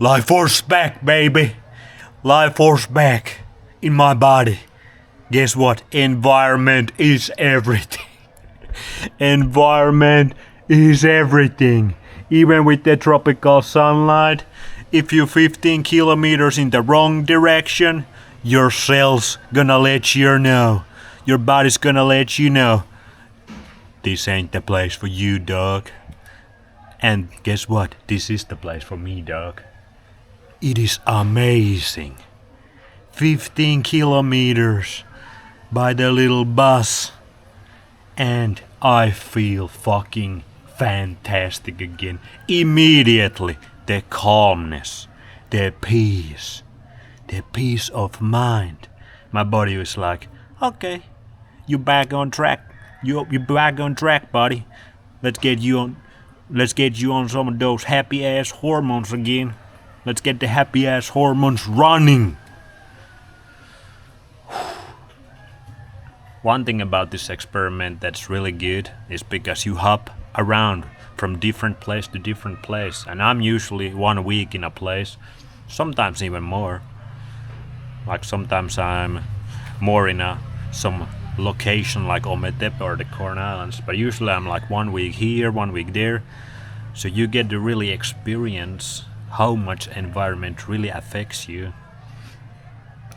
Life force back, baby. Life force back in my body. Guess what? Environment is everything. Environment is everything. Even with the tropical sunlight, if you're 15 kilometers in the wrong direction, your cells gonna let you know. Your body's gonna let you know. This ain't the place for you, dog. And guess what? This is the place for me, dog. It is amazing. 15 kilometers by the little bus. And I feel fucking fantastic again. Immediately, the calmness, the peace of mind. My body was like, okay, you back on track. You back on track, buddy. Let's get you on some of those happy ass hormones again. Let's get the happy ass hormones running. One thing about this experiment that's really good is because you hop around from different place to different place, and I'm usually 1 week in a place, sometimes even more. Like sometimes I'm more in some location like Ometepe or the Corn Islands, but usually I'm like 1 week here, 1 week there, so you get to really experience how much environment really affects you.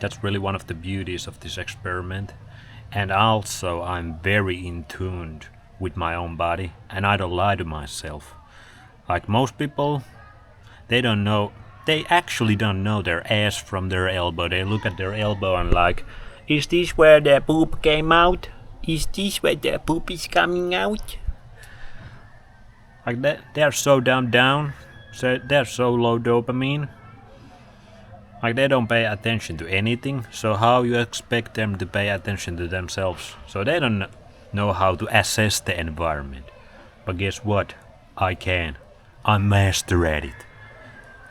That's really one of the beauties of this experiment. And also I'm very in tune with my own body, and I don't lie to myself. Like most people, they actually don't know their ass from their elbow. They look at their elbow and like, is this where the poop came out? Is this where the poop is coming out? Like that, they're so down, so they're so low dopamine. Like they don't pay attention to anything, so how you expect them to pay attention to themselves? So they don't know how to assess the environment. But guess what? I can. I'm master at it.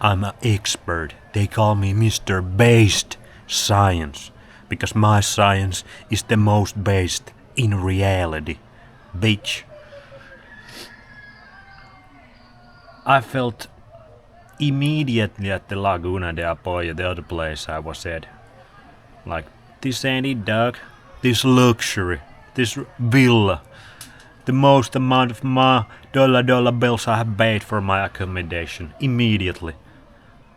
I'm an expert. They call me Mr. Based Science, because my science is the most based in reality. Bitch. I felt immediately at the Laguna de Apoyo, the other place I was at. Like, this ain't it, dog. This luxury, this villa, the most amount of my dollar bills I have paid for my accommodation. Immediately.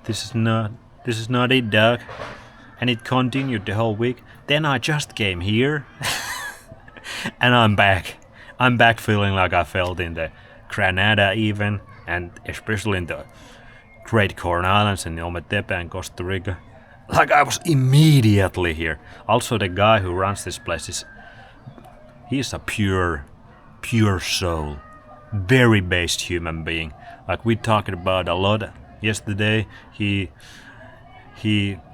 This is not it, dog. And it continued the whole week. Then I just came here. And I'm back. I'm back feeling like I felt in the Granada even, and especially in the Great Corn Islands and Ometepe and Costa Rica. Like I was immediately here. Also the guy who runs this place he's a pure soul. Very based human being. Like we talked about a lot yesterday. He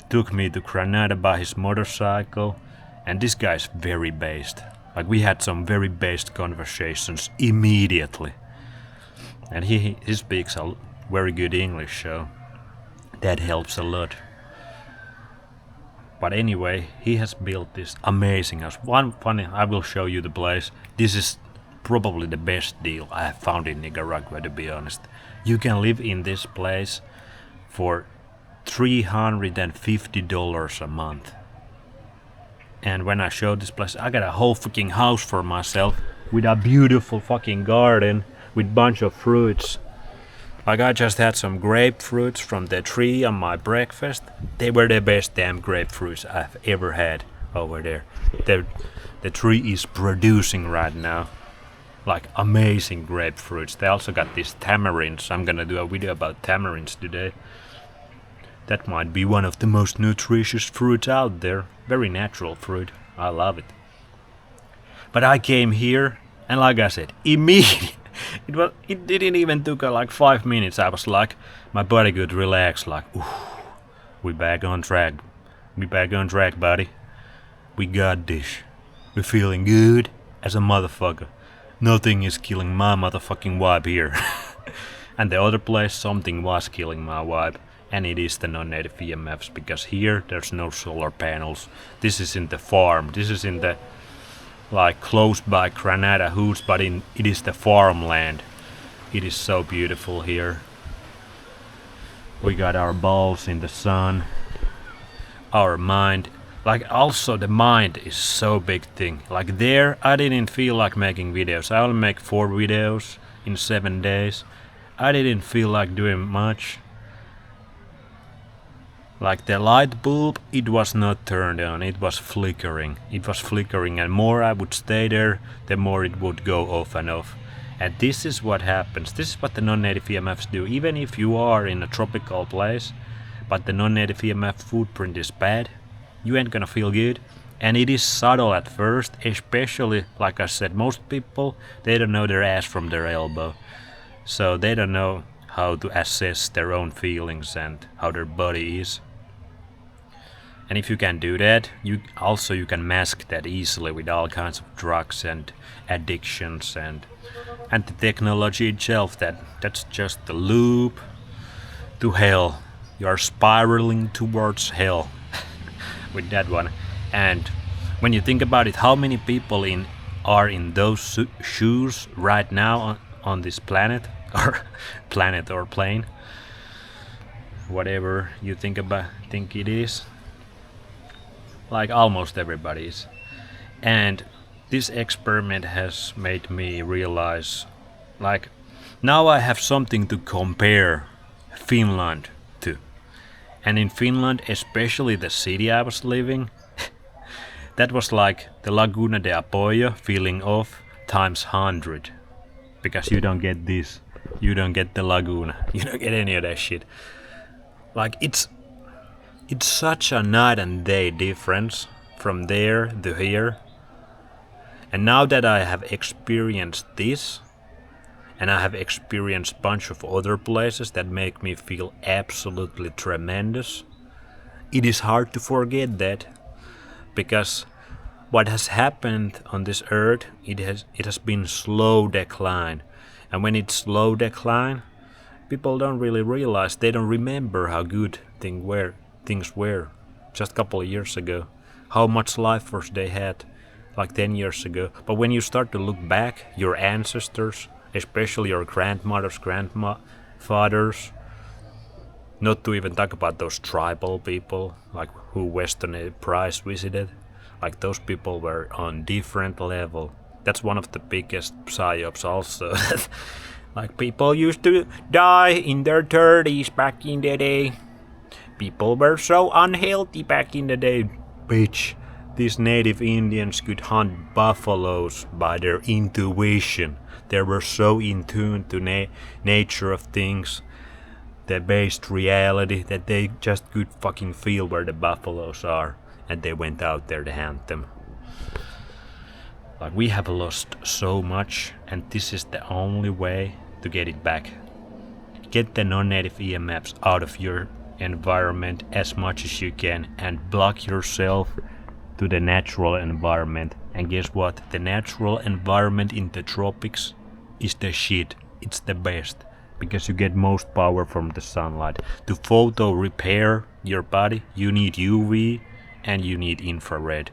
took me to Granada by his motorcycle, and this guy's very based. Like we had some very based conversations immediately. And he speaks a very good English, so that helps a lot. But anyway, he has built this amazing house. I will show you the place. This is probably the best deal I have found in Nicaragua, to be honest. You can live in this place for $350 a month. And when I showed this place, I got a whole fucking house for myself with a beautiful fucking garden with bunch of fruits. Like I just had some grapefruits from the tree on my breakfast. They were the best damn grapefruits I've ever had over there. The tree is producing right now. Like amazing grapefruits. They also got these tamarinds. I'm gonna do a video about tamarinds today. That might be one of the most nutritious fruits out there. Very natural fruit. I love it. But I came here, and like I said, immediately. It didn't even took like 5 minutes. I was like, my body could relax. Like, ooh, we back on track. We back on track, buddy. We got this. We're feeling good as a motherfucker. Nothing is killing my motherfucking vibe here. And the other place, something was killing my vibe. And it is the non-native EMFs, because here there's no solar panels. This is in the farm. This is in the like close by Granada Hoods, but it is the farmland. It is so beautiful here. We got our balls in the sun. Our mind. Like also the mind is so big thing. Like there I didn't feel like making videos. I only make 4 videos in 7 days. I didn't feel like doing much. Like the light bulb, it was not turned on, it was flickering. It was flickering, and more I would stay there, the more it would go off and off. And this is what happens. This is what the non-native EMFs do. Even if you are in a tropical place, but the non-native EMF footprint is bad, you ain't gonna feel good. And it is subtle at first, especially, like I said, most people, they don't know their ass from their elbow. So they don't know how to assess their own feelings and how their body is. And if you can do that, you can mask that easily with all kinds of drugs and addictions and the technology itself. That's just the loop to hell. You are spiraling towards hell with that one. And when you think about it, how many people are in those shoes right now on this planet or plane, whatever you think it is. Like almost everybody is. And this experiment has made me realize, like, now I have something to compare Finland to. And in Finland, especially the city I was living, that was like the Laguna de Apoyo feeling off times 100. Because you don't get this. You don't get the Laguna. You don't get any of that shit. Like, it's such a night and day difference from there to here. And now that I have experienced this, and I have experienced a bunch of other places that make me feel absolutely tremendous, it is hard to forget that. Because what has happened on this earth, it has been slow decline. And when it's slow decline, people don't really realize, they don't remember how good things were just a couple of years ago, how much life force they had like 10 years ago. But when you start to look back, your ancestors, especially your grandmothers, grandfathers, not to even talk about those tribal people like who Western Price visited, like those people were on different level. That's one of the biggest psyops also. Like people used to die in their 30s back in the day. People were so unhealthy back in the day. Bitch, these native Indians could hunt buffaloes by their intuition. They were so in tune to nature of things, the based reality, that they just could fucking feel where the buffaloes are. And they went out there to hunt them. Like, we have lost so much, and this is the only way to get it back. Get the non-native EMFs out of your environment as much as you can and block yourself to the natural environment. And guess what? The natural environment in the tropics is the shit. It's the best because you get most power from the sunlight. To photo repair your body, you need UV and you need infrared.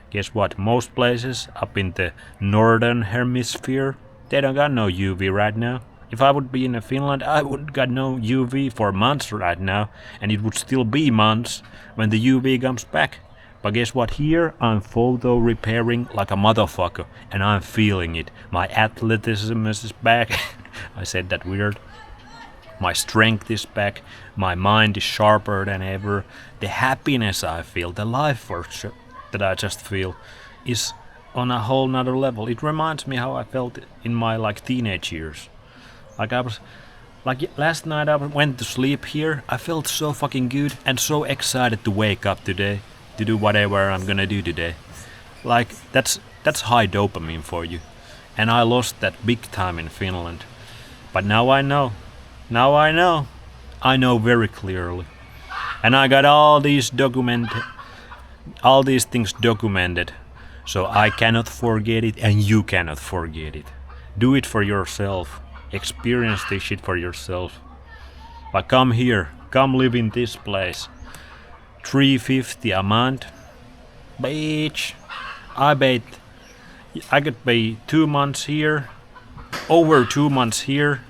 Guess what? Most places up in the northern hemisphere, they don't got no UV right now. If I would be in Finland, I would got no UV for months right now, and it would still be months when the UV comes back. But guess what? Here I'm photo repairing like a motherfucker, and I'm feeling it. My athleticism is back. I said that weird. My strength is back. My mind is sharper than ever. The happiness I feel, the life force that I just feel, is on a whole nother level. It reminds me how I felt in my teenage years. Last night I went to sleep here. I felt so fucking good and so excited to wake up today to do whatever I'm gonna do today. Like that's high dopamine for you. And I lost that big time in Finland. But now I know. I know very clearly. And I got all these things documented. So I cannot forget it and you cannot forget it. Do it for yourself. Experience this shit for yourself. But come here. Come live in this place. $350 a month. Bitch. I could pay 2 months here. Over 2 months here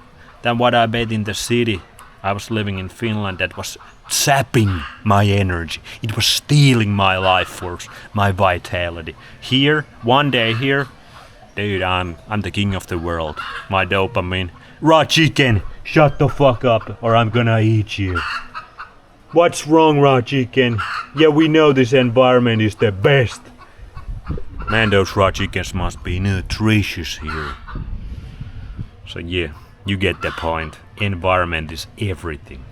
than what I paid in the city I was living in Finland that was sapping my energy. It was stealing my life force, my vitality. Here, one day here, dude, I'm the king of the world. My dopamine. Raw chicken, shut the fuck up or I'm gonna eat you. What's wrong, raw chicken? Yeah, we know this environment is the best. Man, those raw chickens must be nutritious here. So yeah, you get the point. Environment is everything.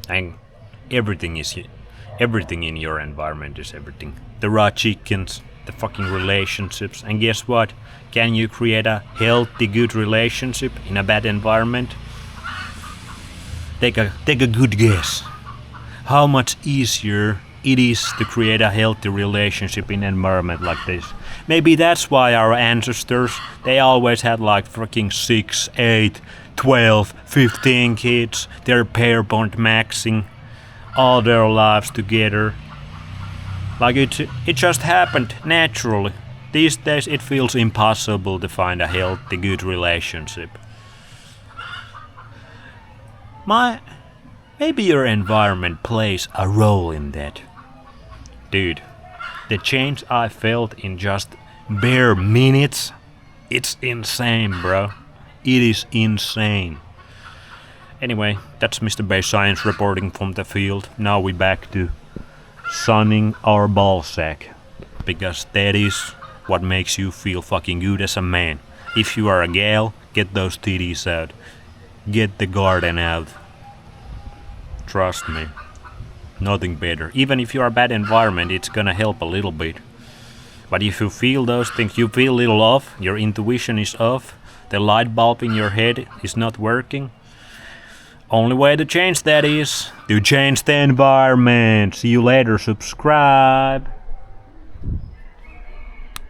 And everything in your environment is everything. The raw chickens, the fucking relationships. And guess what? Can you create a healthy, good relationship in a bad environment? Take a good guess. How much easier it is to create a healthy relationship in an environment like this. Maybe that's why our ancestors, they always had like fucking 6, 8, 12, 15 kids. Their pair bond maxing all their lives together. Like it just happened naturally. These days it feels impossible to find a healthy, good relationship. Maybe your environment plays a role in that. Dude, the change I felt in just bare minutes, it's insane, bro. It is insane. Anyway, that's Mr. Bay Science reporting from the field. Now we back to sunning our ballsack. Because that is what makes you feel fucking good as a man. If you are a gal, get those titties out. Get the garden out. Trust me. Nothing better. Even if you're a bad environment, it's gonna help a little bit. But if you feel those things, you feel a little off, your intuition is off, the light bulb in your head is not working. Only way to change that is to change the environment. See you later, subscribe.